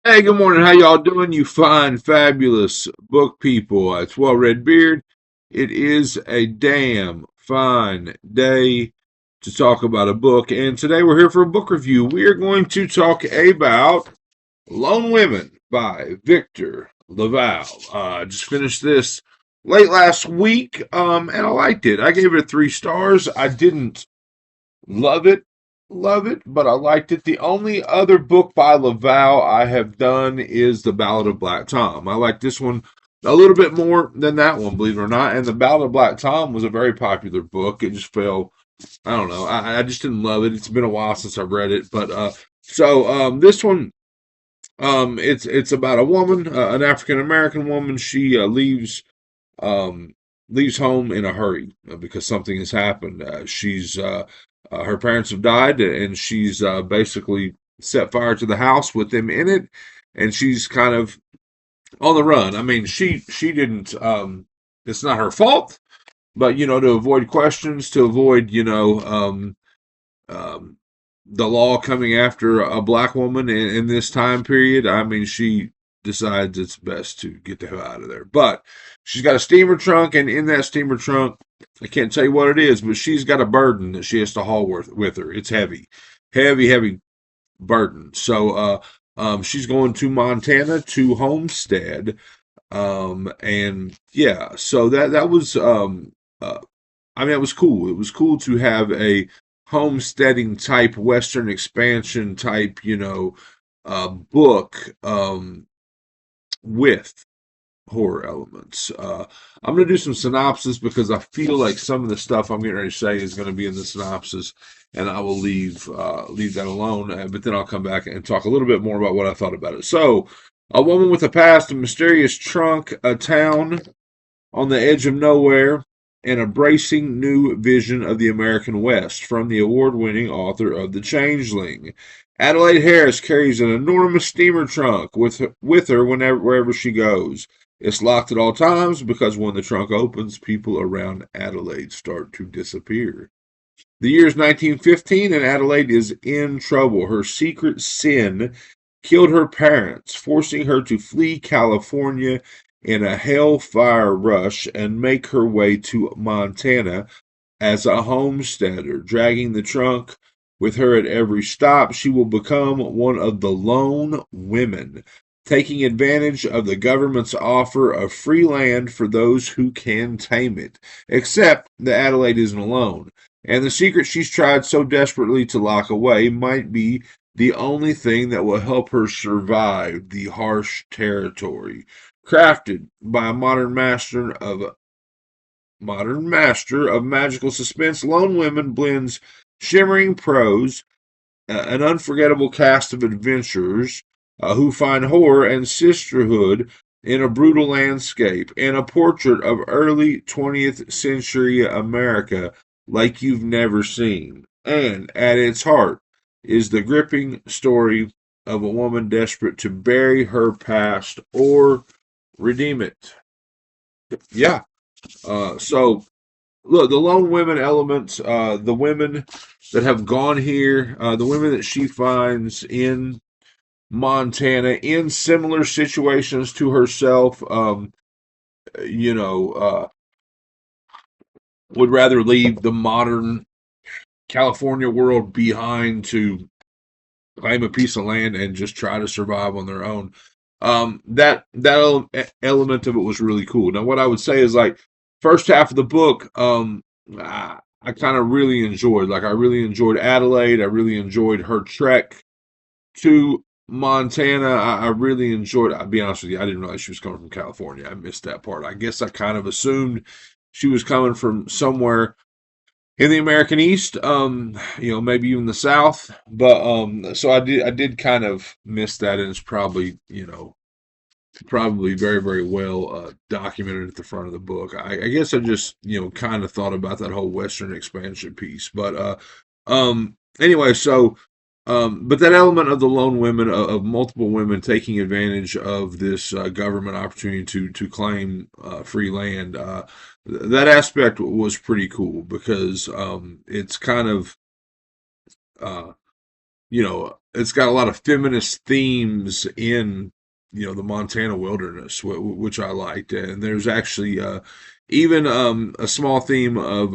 Hey, good morning. How y'all doing? You fine, fabulous book people. It's Well Red Beard. It is a damn fine day to talk about a book, and today we're here for a book review. We are going to talk about Lone Women by Victor Lavalle. Just finished this late last week, and I liked it. I gave it 3 stars. I didn't love it, but I liked it. The only other book by Laval I have done is The Ballad of Black Tom. I like this one a little bit more than that one, believe it or not. And The Ballad of Black Tom was a very popular book. It just fell, I don't know. I just didn't love it. It's been a while since I've read it, but this one, it's about a woman, an African American woman. She um, leaves home in a hurry because something has happened. She's her parents have died, and she's basically set fire to the house with them in it, and she's kind of on the run. I mean, she didn't. It's not her fault, but to avoid questions, to avoid um, the law coming after a black woman in this time period. I mean, she decides it's best to get the hell out of there. But she's got a steamer trunk, and in that steamer trunk, I can't tell you what it is, but she's got a burden that she has to haul with her. It's heavy, heavy, heavy burden. So she's going to Montana to homestead. And yeah, so that was I mean, it was cool. It was cool to have a homesteading type Western expansion type, book with horror elements. I'm going to do some synopsis because I feel like some of the stuff I'm getting ready to say is going to be in the synopsis, and I will leave that alone. But then I'll come back and talk a little bit more about what I thought about it. So, a woman with a past, a mysterious trunk, a town on the edge of nowhere, and a bracing new vision of the American West from the award-winning author of The Changeling. Adelaide Harris carries an enormous steamer trunk with her wherever she goes. It's locked at all times because when the trunk opens, people around Adelaide start to disappear. The year is 1915, and Adelaide is in trouble. Her secret sin killed her parents, forcing her to flee California in a hellfire rush and make her way to Montana as a homesteader. Dragging the trunk with her at every stop, she will become one of the lone women, taking advantage of the government's offer of free land for those who can tame it. Except that Adelaide isn't alone, and the secret she's tried so desperately to lock away might be the only thing that will help her survive the harsh territory. Crafted by a modern master of magical suspense, Lone Women blends shimmering prose, an unforgettable cast of adventurers who find horror and sisterhood in a brutal landscape, and a portrait of early 20th century America like you've never seen. And at its heart is the gripping story of a woman desperate to bury her past or redeem it. Yeah. So look, the lone women elements, the women that have gone here, the women that she finds in Montana in similar situations to herself, you know, uh, would rather leave the modern California world behind to claim a piece of land and just try to survive on their own. That element of it was really cool. Now, what I would say is like first half of the book, I kind of really enjoyed. Like I really enjoyed Adelaide. I really enjoyed her trek to Montana. I really enjoyed. I'll be honest with you, I didn't realize she was coming from California. I missed that part. I guess I kind of assumed she was coming from somewhere in the American East, maybe even the South. But so I did kind of miss that, and it's probably very, very well documented at the front of the book. I guess I just kind of thought about that whole Western expansion piece, but anyway, so but that element of the lone women, of multiple women taking advantage of this government opportunity to claim free land, that aspect was pretty cool because it's kind of uh, it's got a lot of feminist themes in, the Montana wilderness, which I liked. And there's actually even a small theme of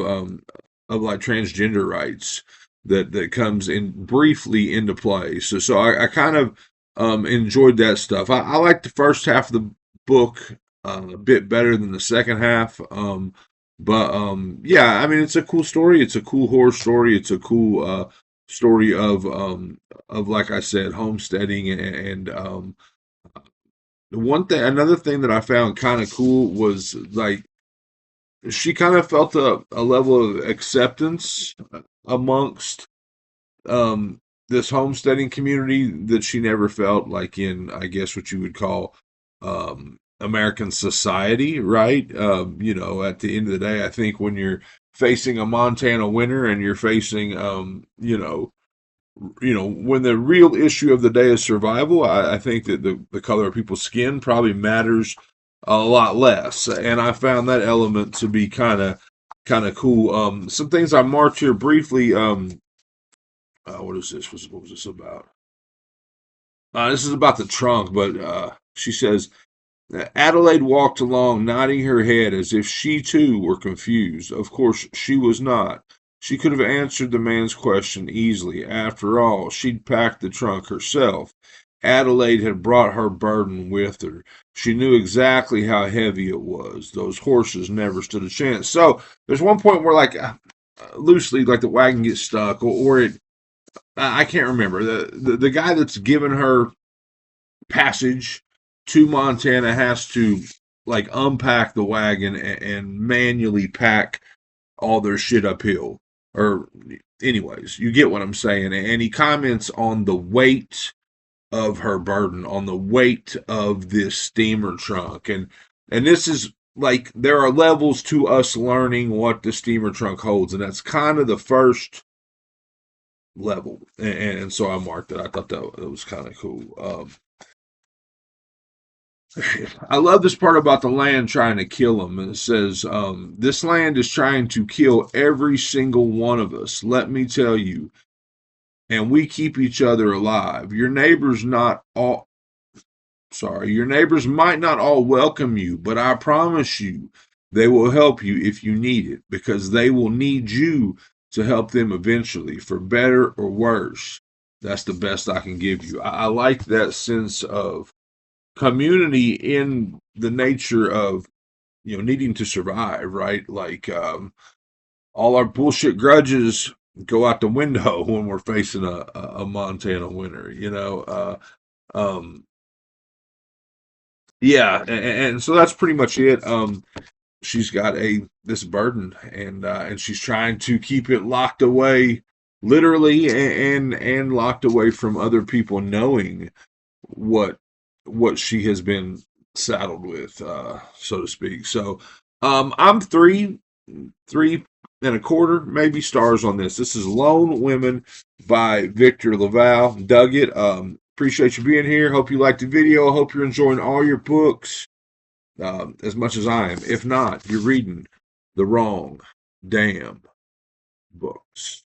like transgender rights that comes in briefly into play. So I kind of enjoyed that stuff. I like the first half of the book a bit better than the second half. But yeah, I mean, it's a cool story. It's a cool horror story. It's a cool story of like I said, homesteading. And another thing that I found kind of cool was like she kind of felt a level of acceptance amongst this homesteading community that she never felt like in, I guess, what you would call American society, right? At the end of the day, I think when you're facing a Montana winter and you're facing, when the real issue of the day is survival, I think that the color of people's skin probably matters a lot less. And I found that element to be kind of cool. Some things I marked here briefly. What is this? What was this about? This is about the trunk, but she says Adelaide walked along, nodding her head as if she too were confused. Of course, she was not. She could have answered the man's question easily. After all, she'd packed the trunk herself. Adelaide had brought her burden with her. She knew exactly how heavy it was. Those horses never stood a chance. So there's one point where, like, loosely, like the wagon gets stuck, or it. I can't remember. The guy that's given her passage to Montana has to like unpack the wagon and manually pack all their shit uphill. Or, anyways, you get what I'm saying. And he comments on the weight of her burden, on the weight of this steamer trunk. And this is like there are levels to us learning what the steamer trunk holds, and that's kind of the first level. And so I marked it. I thought that was kind of cool. I love this part about the land trying to kill him. It says, this land is trying to kill every single one of us. Let me tell you. And we keep each other alive. Your neighbors might not all welcome you, but I promise you they will help you if you need it, because they will need you to help them eventually, for better or worse. That's the best I can give you. I like that sense of community in the nature of needing to survive, right? Like all our bullshit grudges go out the window when we're facing a Montana winter, yeah, and so that's pretty much it. She's got this burden, and she's trying to keep it locked away, literally, and locked away from other people knowing what she has been saddled with, so to speak. So, I'm three and a quarter, maybe stars on this. This is Lone Women by Victor Lavalle. Dug it. Appreciate you being here. Hope you liked the video. Hope you're enjoying all your books as much as I am. If not, you're reading the wrong damn books.